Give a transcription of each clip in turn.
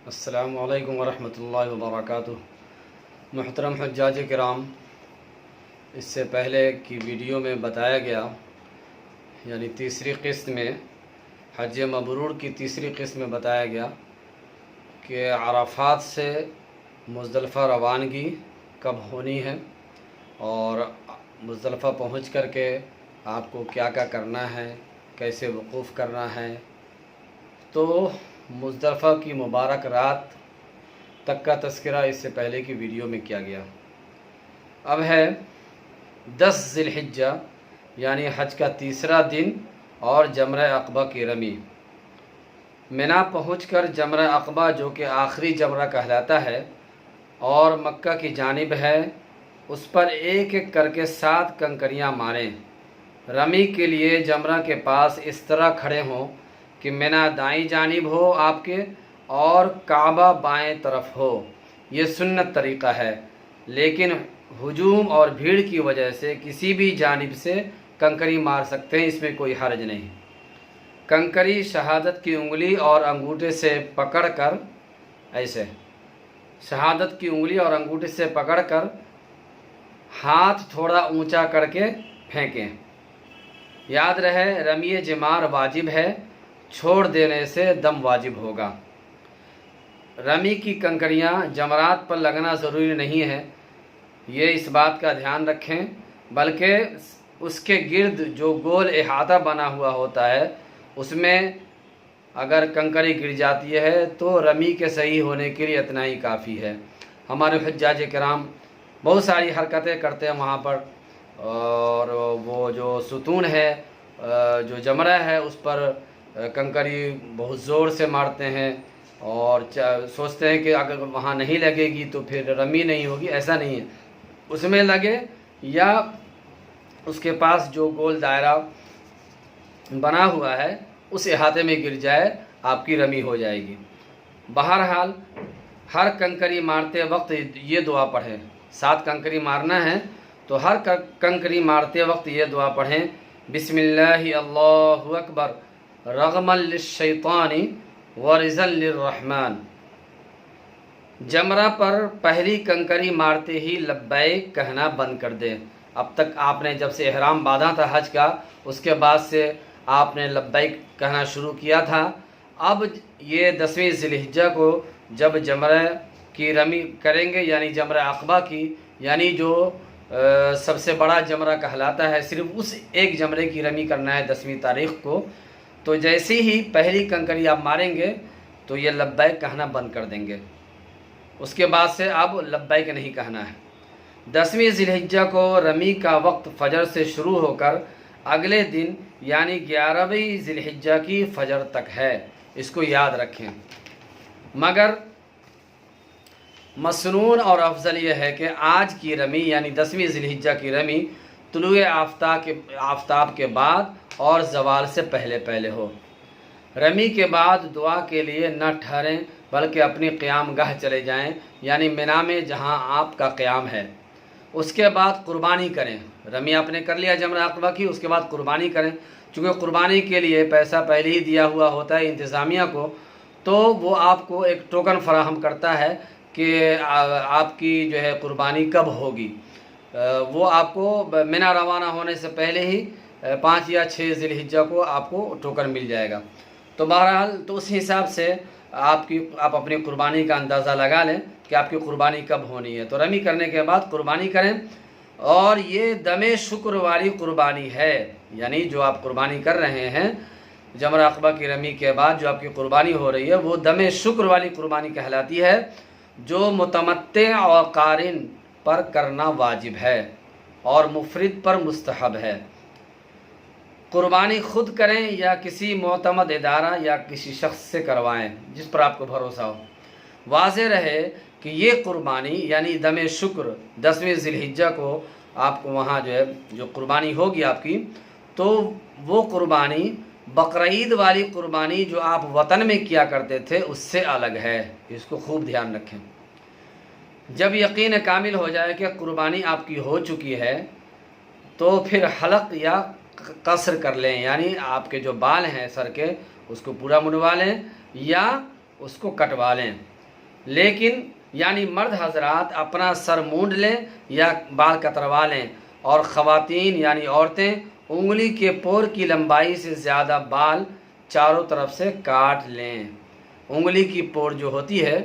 السلام علیکم ورحمۃ اللہ وبرکاتہ۔ محترم حجاج کرام، اس سے پہلے کی ویڈیو میں بتایا گیا، یعنی تیسری قسط میں حج مبرور کی تیسری قسط میں بتایا گیا کہ عرفات سے مزدلفہ روانگی کب ہونی ہے اور مزدلفہ پہنچ کر کے آپ کو کیا کیا کرنا ہے، کیسے وقوف کرنا ہے۔ تو مزدلفہ کی مبارک رات تک کا تذکرہ اس سے پہلے کی ویڈیو میں کیا گیا۔ اب ہے 10 ذی الحجہ یعنی حج کا تیسرا دن اور جمرہ عقبہ کی رمی۔ منا پہنچ کر جمرہ عقبہ جو کہ آخری جمرہ کہلاتا ہے اور مکہ کی جانب ہے، اس پر ایک ایک کر کے 7 کنکریاں ماریں۔ رمی کے لیے جمرہ کے پاس اس طرح کھڑے ہوں کہ منا دائیں جانب ہو آپ کے اور کعبہ بائیں طرف ہو۔ یہ سنت طریقہ ہے، لیکن ہجوم اور بھیڑ کی وجہ سے کسی بھی جانب سے کنکری مار سکتے ہیں، اس میں کوئی حرج نہیں۔ کنکری شہادت کی انگلی اور انگوٹھے سے پکڑ کر ایسے شہادت کی انگلی اور انگوٹھے سے پکڑ کر ہاتھ تھوڑا اونچا کر کے پھینکیں۔ یاد رہے رمی جمار واجب ہے، چھوڑ دینے سے دم واجب ہوگا۔ رمی کی کنکریاں جمرات پر لگنا ضروری نہیں ہے، یہ اس بات کا دھیان رکھیں، بلکہ اس کے گرد جو گول احاطہ بنا ہوا ہوتا ہے اس میں اگر کنکری گر جاتی ہے تو رمی کے صحیح ہونے کے لیے اتنا ہی کافی ہے۔ ہمارے حجاج کرام بہت ساری حرکتیں کرتے ہیں وہاں پر، اور وہ جو ستون ہے جو جمرہ ہے اس پر کنکری بہت زور سے مارتے ہیں اور سوچتے ہیں کہ اگر وہاں نہیں لگے گی تو پھر رمی نہیں ہوگی۔ ایسا نہیں ہے، اس میں لگے یا اس کے پاس جو گول دائرہ بنا ہوا ہے اس احاطے میں گر جائے، آپ کی رمی ہو جائے گی۔ بہرحال ہر کنکری مارتے وقت یہ دعا پڑھیں۔ 7 کنکری مارنا ہے تو ہر کنکری مارتے وقت یہ دعا پڑھیں، بسم اللہ اللہ اکبر رغما للشیطان ورزا للرحمن۔ جمرہ پر پہلی کنکری مارتے ہی لبیک کہنا بند کر دیں۔ اب تک آپ نے جب سے احرام باندھا تھا حج کا، اس کے بعد سے آپ نے لبیک کہنا شروع کیا تھا۔ اب یہ 10ویں ذی الحجہ کو جب جمرہ کی رمی کریں گے، یعنی جمرہ عقبہ کی، یعنی جو سب سے بڑا جمرہ کہلاتا ہے، صرف اس ایک جمرے کی رمی کرنا ہے 10ویں تاریخ کو، تو جیسے ہی پہلی کنکری آپ ماریں گے تو یہ لبیک کہنا بند کر دیں گے۔ اس کے بعد سے اب لبیک نہیں کہنا ہے۔ 10ویں ذی الحجہ کو رمی کا وقت فجر سے شروع ہو کر اگلے دن یعنی 11ویں ذی الحجہ کی فجر تک ہے، اس کو یاد رکھیں۔ مگر مسنون اور افضل یہ ہے کہ آج کی رمی یعنی 10ویں ذی الحجہ کی رمی طلوع آفتاب کے بعد اور زوال سے پہلے پہلے ہو۔ رمی کے بعد دعا کے لیے نہ ٹھہریں بلکہ اپنی قیام گاہ چلے جائیں، یعنی منا میں جہاں آپ کا قیام ہے۔ اس کے بعد قربانی کریں۔ رمی آپ نے کر لیا جمرہ عقبہ کی، اس کے بعد قربانی کریں۔ چونکہ قربانی کے لیے پیسہ پہلے ہی دیا ہوا ہوتا ہے انتظامیہ کو، تو وہ آپ کو ایک ٹوکن فراہم کرتا ہے کہ آپ کی جو ہے قربانی کب ہوگی۔ وہ آپ کو منا روانہ ہونے سے پہلے ہی 5 یا 6 ذی الحجہ کو آپ کو ٹوکن مل جائے گا۔ تو بہرحال تو اس حساب سے آپ اپنی قربانی کا اندازہ لگا لیں کہ آپ کی قربانی کب ہونی ہے۔ تو رمی کرنے کے بعد قربانی کریں، اور یہ دم شکر والی قربانی ہے، یعنی جو آپ قربانی کر رہے ہیں جمرہ عقبہ کی رمی کے بعد جو آپ کی قربانی ہو رہی ہے وہ دم شکر والی قربانی کہلاتی ہے، جو متمتع اور قارن پر کرنا واجب ہے اور مفرد پر مستحب ہے۔ قربانی خود کریں یا کسی معتمد ادارہ یا کسی شخص سے کروائیں جس پر آپ کو بھروسہ ہو۔ واضح رہے کہ یہ قربانی یعنی دم شکر 10ویں ذی الحجہ کو آپ کو وہاں جو قربانی ہوگی آپ کی، تو وہ قربانی بقرعید والی قربانی جو آپ وطن میں کیا کرتے تھے اس سے الگ ہے، اس کو خوب دھیان رکھیں۔ جب یقین کامل ہو جائے کہ قربانی آپ کی ہو چکی ہے تو پھر حلق یا قصر کر لیں، یعنی آپ کے جو بال ہیں سر کے اس کو پورا منڈوا لیں یا اس کو کٹوا لیں۔ لیکن یعنی مرد حضرات اپنا سر مونڈ لیں یا بال کتروا لیں، اور خواتین یعنی عورتیں انگلی کے پور کی لمبائی سے زیادہ بال چاروں طرف سے کاٹ لیں۔ انگلی کی پور جو ہوتی ہے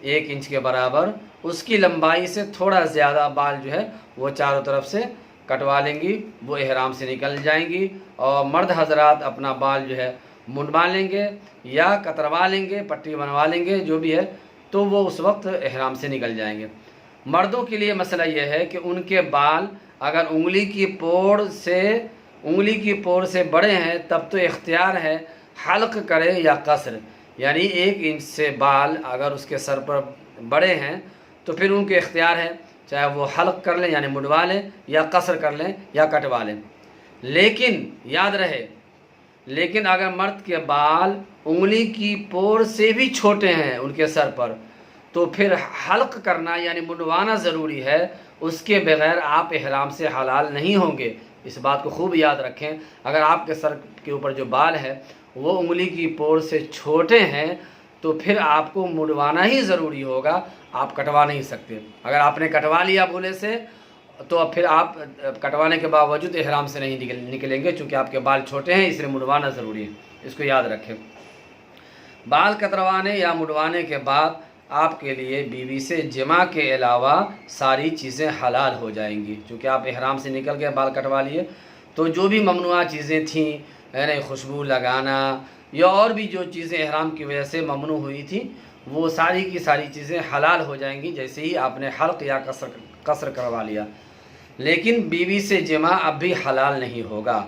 1 انچ کے برابر، اس کی لمبائی سے تھوڑا زیادہ بال جو ہے وہ چاروں طرف سے کٹوا لیں گی، وہ احرام سے نکل جائیں گی۔ اور مرد حضرات اپنا بال جو ہے منڈوا لیں گے یا کتروا لیں گے، پٹی بنوا لیں گے، جو بھی ہے، تو وہ اس وقت احرام سے نکل جائیں گے۔ مردوں کے لیے مسئلہ یہ ہے کہ ان کے بال اگر انگلی کی پور سے بڑے ہیں تب تو اختیار ہے حلق کرے یا قصر، یعنی 1 انچ سے بال اگر اس کے سر پر بڑے ہیں تو پھر ان کے اختیار ہے، چاہے وہ حلق کر لیں یعنی منڈوا لیں، یا قصر کر لیں یا کٹوا لیں۔ لیکن یاد رہے، لیکن اگر مرد کے بال انگلی کی پور سے بھی چھوٹے ہیں ان کے سر پر، تو پھر حلق کرنا یعنی منڈوانا ضروری ہے، اس کے بغیر آپ احرام سے حلال نہیں ہوں گے۔ اس بات کو خوب یاد رکھیں، اگر آپ کے سر کے اوپر جو بال ہے وہ انگلی کی پور سے چھوٹے ہیں تو پھر آپ کو منڈوانا ہی ضروری ہوگا، آپ کٹوا نہیں سکتے۔ اگر آپ نے کٹوا لیا بھولے سے تو اب پھر آپ کٹوانے کے باوجود احرام سے نہیں نکلیں گے، چونکہ آپ کے بال چھوٹے ہیں، اس لیے منڈوانا ضروری ہے، اس کو یاد رکھیں۔ بال کتروانے یا منڈوانے کے بعد آپ کے لیے بیوی سے جماع کے علاوہ ساری چیزیں حلال ہو جائیں گی، چونکہ آپ احرام سے نکل کے بال کٹوا لیے، تو جو بھی ممنوعہ چیزیں تھیں، یعنی خوشبو لگانا یا اور بھی جو چیزیں احرام کی وجہ سے ممنوع ہوئی تھیں، وہ ساری کی ساری چیزیں حلال ہو جائیں گی جیسے ہی آپ نے حلق یا قصر کروا لیا۔ لیکن بیوی سے جماع اب بھی حلال نہیں ہوگا۔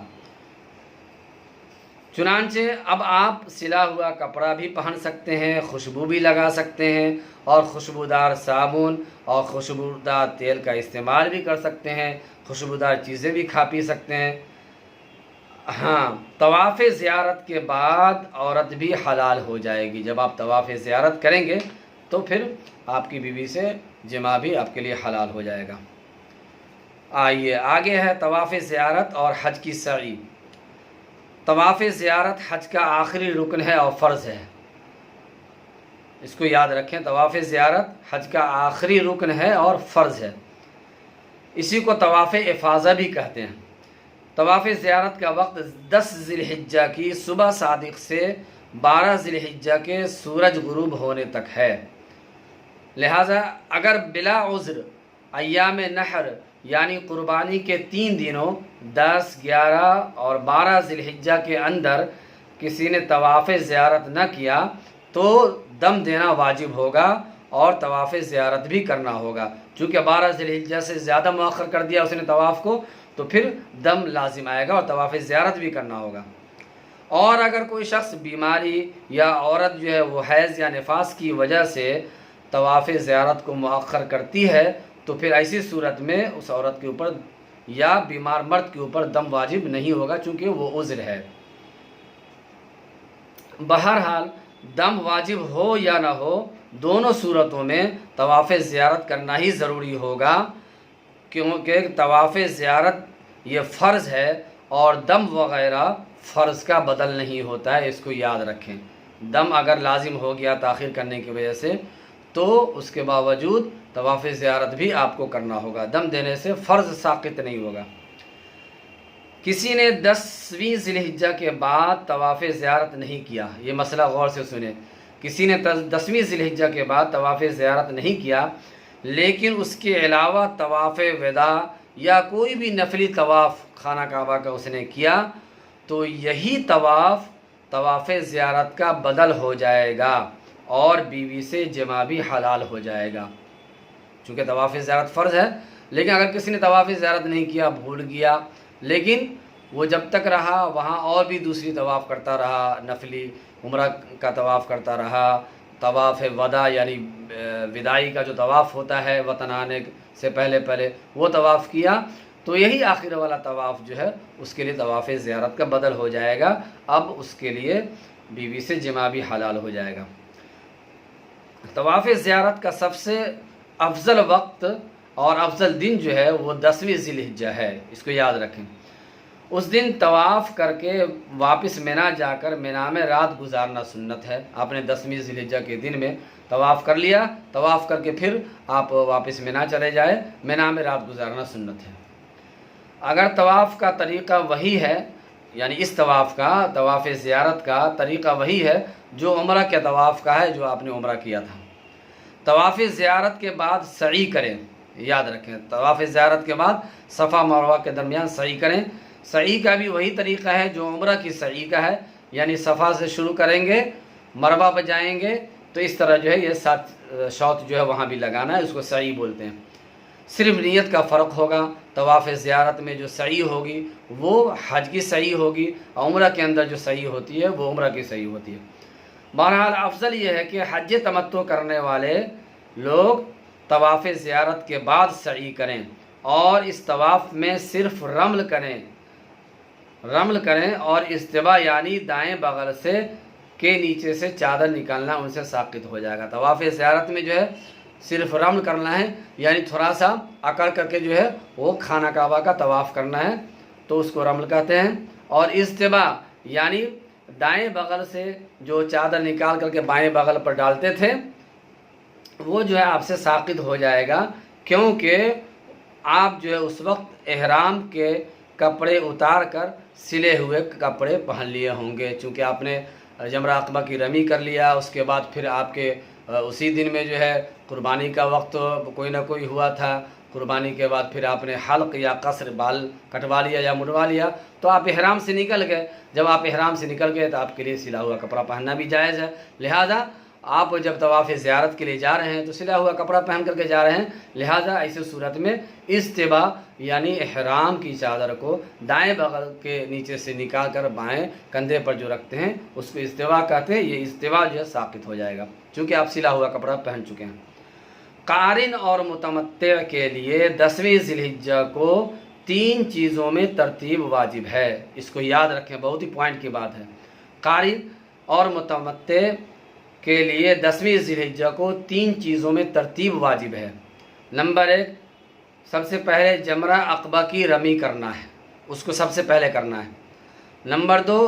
چنانچہ اب آپ سلا ہوا کپڑا بھی پہن سکتے ہیں، خوشبو بھی لگا سکتے ہیں، اور خوشبودار صابن اور خوشبودار تیل کا استعمال بھی کر سکتے ہیں، خوشبودار چیزیں بھی کھا پی سکتے ہیں۔ ہاں، طواف زیارت کے بعد عورت بھی حلال ہو جائے گی۔ جب آپ طواف زیارت کریں گے تو پھر آپ کی بیوی سے جماع بھی آپ کے لیے حلال ہو جائے گا۔ آئیے آگے ہے طواف زیارت اور حج کی سعی۔ طواف زیارت حج کا آخری رکن ہے اور فرض ہے، اس کو یاد رکھیں۔ طواف زیارت حج کا آخری رکن ہے اور فرض ہے، اسی کو طواف افاضہ بھی کہتے ہیں۔ طواف زیارت کا وقت 10 ذی الحجہ کی صبح صادق سے 12 ذی الحجہ کے سورج غروب ہونے تک ہے، لہٰذا اگر بلا عذر ایام نحر یعنی قربانی کے 3 دنوں 10، 11 اور 12 ذی الحجہ کے اندر کسی نے طواف زیارت نہ کیا تو دم دینا واجب ہوگا اور طواف زیارت بھی کرنا ہوگا۔ چونکہ 12 ذی الحجہ سے زیادہ مؤخر کر دیا اس نے طواف کو تو پھر دم لازم آئے گا اور طواف زیارت بھی کرنا ہوگا۔ اور اگر کوئی شخص بیماری یا عورت جو ہے وہ حیض یا نفاس کی وجہ سے طواف زیارت کو مؤخر کرتی ہے تو پھر ایسی صورت میں اس عورت کے اوپر یا بیمار مرد کے اوپر دم واجب نہیں ہوگا، چونکہ وہ عذر ہے۔ بہرحال دم واجب ہو یا نہ ہو، دونوں صورتوں میں طواف زیارت کرنا ہی ضروری ہوگا، کیونکہ طواف زیارت یہ فرض ہے اور دم وغیرہ فرض کا بدل نہیں ہوتا ہے، اس کو یاد رکھیں۔ دم اگر لازم ہو گیا تاخیر کرنے کی وجہ سے تو اس کے باوجود طواف زیارت بھی آپ کو کرنا ہوگا، دم دینے سے فرض ساقط نہیں ہوگا۔ کسی نے 10ویں ذی الحجہ کے بعد طواف زیارت نہیں کیا، یہ مسئلہ غور سے سنیں، کسی نے 10ویں ذی الحجہ کے بعد طواف زیارت نہیں کیا لیکن اس کے علاوہ طواف وداع یا کوئی بھی نفلی طواف خانہ کعبہ کا اس نے کیا تو یہی طواف زیارت کا بدل ہو جائے گا اور بیوی سے جماع بھی حلال ہو جائے گا، چونکہ طواف زیارت فرض ہے۔ لیکن اگر کسی نے طواف زیارت نہیں کیا، بھول گیا، لیکن وہ جب تک رہا وہاں اور بھی دوسری طواف کرتا رہا، نفلی عمرہ کا طواف کرتا رہا، طواف وداع یعنی وداعی کا جو طواف ہوتا ہے وطن آنے سے پہلے وہ طواف کیا، تو یہی آخر والا طواف جو ہے اس کے لیے طواف زیارت کا بدل ہو جائے گا، اب اس کے لیے بیوی سے جماع بھی حلال ہو جائے گا۔ طواف زیارت کا سب سے افضل وقت اور افضل دن جو ہے وہ 10ویں ذی الحجہ ہے، اس کو یاد رکھیں۔ اس دن طواف کر کے واپس مینا جا کر مینا میں رات گزارنا سنت ہے۔ آپ نے 10ویں ذی الحجہ کے دن میں طواف کر لیا، طواف کر کے پھر آپ واپس مینا چلے جائے، مینا میں رات گزارنا سنت ہے۔ اگر طواف کا طریقہ وہی ہے، یعنی اس طواف کا، طواف زیارت کا طریقہ وہی ہے جو عمرہ کے طواف کا ہے جو آپ نے عمرہ کیا تھا، طواف زیارت کے بعد سعی کریں، یاد رکھیں طواف زیارت کے بعد صفا مروہ کے درمیان سعی کریں۔ سعی کا بھی وہی طریقہ ہے جو عمرہ کی سعی کا ہے، یعنی صفا سے شروع کریں گے، مروہ پہ جائیں گے تو اس طرح جو ہے یہ 7 شوط جو ہے وہاں بھی لگانا ہے، اس کو سعی بولتے ہیں۔ صرف نیت کا فرق ہوگا، طواف زیارت میں جو سعی ہوگی وہ حج کی سعی ہوگی، عمرہ کے اندر جو سعی ہوتی ہے وہ عمرہ کی سعی ہوتی ہے۔ بہرحال افضل یہ ہے کہ حج تمتع کرنے والے لوگ طواف زیارت کے بعد سعی کریں اور اس طواف میں صرف رمل کریں اور استوا یعنی دائیں بغل سے کے نیچے سے چادر نکالنا ان سے ساقط ہو جائے گا۔ طواف زیارت میں جو ہے صرف رمل کرنا ہے، یعنی تھوڑا سا اکڑ کر کے جو ہے وہ خانہ کعبہ کا طواف کرنا ہے تو اس کو رمل کہتے ہیں، اور استوا یعنی دائیں بغل سے جو چادر نکال کر کے بائیں بغل پر ڈالتے تھے وہ جو ہے آپ سے ساقط ہو جائے گا، کیونکہ آپ جو ہے اس وقت احرام کے کپڑے اتار کر سلے ہوئے کپڑے پہن لیے ہوں گے، چونکہ آپ نے جمرہ عقبہ کی رمی کر لیا، اس کے بعد پھر آپ کے اسی دن میں جو ہے قربانی کا وقت کوئی نہ کوئی ہوا تھا، قربانی کے بعد پھر آپ نے حلق یا قصر بال کٹوا لیا یا مڑوا لیا تو آپ احرام سے نکل گئے۔ جب آپ احرام سے نکل گئے تو آپ کے لیے سلا ہوا کپڑا پہننا بھی جائز ہے، لہذا آپ جب طواف زیارت کے لیے جا رہے ہیں تو سلا ہوا کپڑا پہن کر کے جا رہے ہیں، لہذا ایسی صورت میں استوا یعنی احرام کی چادر کو دائیں بغل کے نیچے سے نکال کر بائیں کندھے پر جو رکھتے ہیں اس کو استوا کہتے ہیں، یہ استوا جو ہے ساقط ہو جائے گا چونکہ آپ سلا ہوا کپڑا پہن چکے ہیں۔ قارن اور متمتع کے لیے 10ویں ذی الحجہ کو 3 چیزوں میں ترتیب واجب ہے، اس کو یاد رکھیں، بہت ہی پوائنٹ کی بات ہے۔ قارن اور متمتع کے لیے 10ویں ذی الحجہ کو 3 چیزوں میں ترتیب واجب ہے۔ نمبر 1، سب سے پہلے جمرہ عقبہ کی رمی کرنا ہے، اس کو سب سے پہلے کرنا ہے۔ نمبر 2،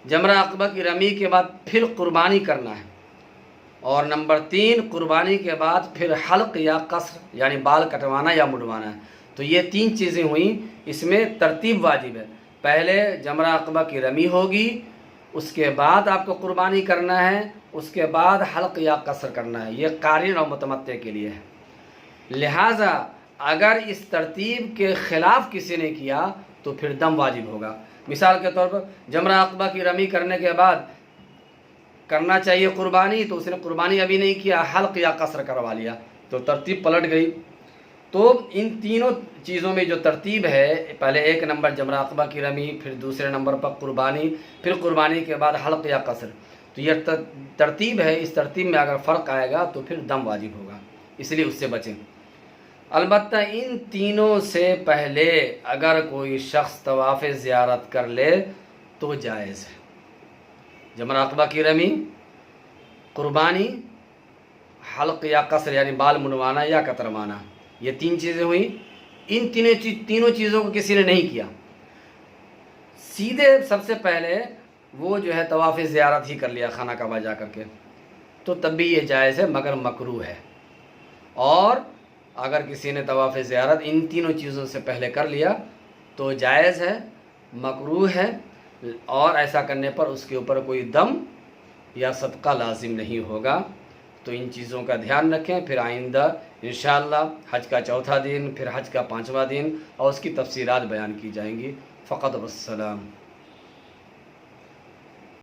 جمرہ عقبہ کی رمی کے بعد پھر قربانی کرنا ہے، اور نمبر 3، قربانی کے بعد پھر حلق یا قصر یعنی بال کٹوانا یا مڑوانا ہے۔ تو یہ 3 چیزیں ہوئیں، اس میں ترتیب واجب ہے، پہلے جمرہ عقبہ کی رمی ہوگی، اس کے بعد آپ کو قربانی کرنا ہے، اس کے بعد حلق یا قصر کرنا ہے، یہ قارن اور متمتع کے لیے ہے۔ لہٰذا اگر اس ترتیب کے خلاف کسی نے کیا تو پھر دم واجب ہوگا۔ مثال کے طور پر جمرہ عقبہ کی رمی کرنے کے بعد کرنا چاہیے قربانی، تو اس نے قربانی ابھی نہیں کیا، حلق یا قصر کروا لیا تو ترتیب پلٹ گئی۔ تو ان تینوں چیزوں میں جو ترتیب ہے، پہلے 1 نمبر جمرہ عقبہ کی رمی، پھر دوسرے نمبر پر قربانی، پھر قربانی کے بعد حلق یا قصر، تو یہ ترتیب ہے، اس ترتیب میں اگر فرق آئے گا تو پھر دم واجب ہوگا، اس لیے اس سے بچیں۔ البتہ ان تینوں سے پہلے اگر کوئی شخص طواف زیارت کر لے تو جائز ہے۔ جمرہ عقبہ کی رمی، قربانی، حلق یا قصر یعنی بال منڈوانا یا کتروانا، یہ 3 چیزیں ہوئیں۔ ان تینوں چیزوں کو کسی نے نہیں کیا، سیدھے سب سے پہلے وہ جو ہے طواف زیارت ہی کر لیا خانہ کعبہ جا کر کے، تو تب بھی یہ جائز ہے مگر مکروہ ہے۔ اور اگر کسی نے طواف زیارت ان تینوں چیزوں سے پہلے کر لیا تو جائز ہے، مکروہ ہے، اور ایسا کرنے پر اس کے اوپر کوئی دم یا صدقہ لازم نہیں ہوگا۔ تو ان چیزوں کا دھیان رکھیں، پھر آئندہ انشاءاللہ حج کا 4تھا دن، پھر حج کا 5واں دن اور اس کی تفصیلات بیان کی جائیں گی۔ فقط والسلام۔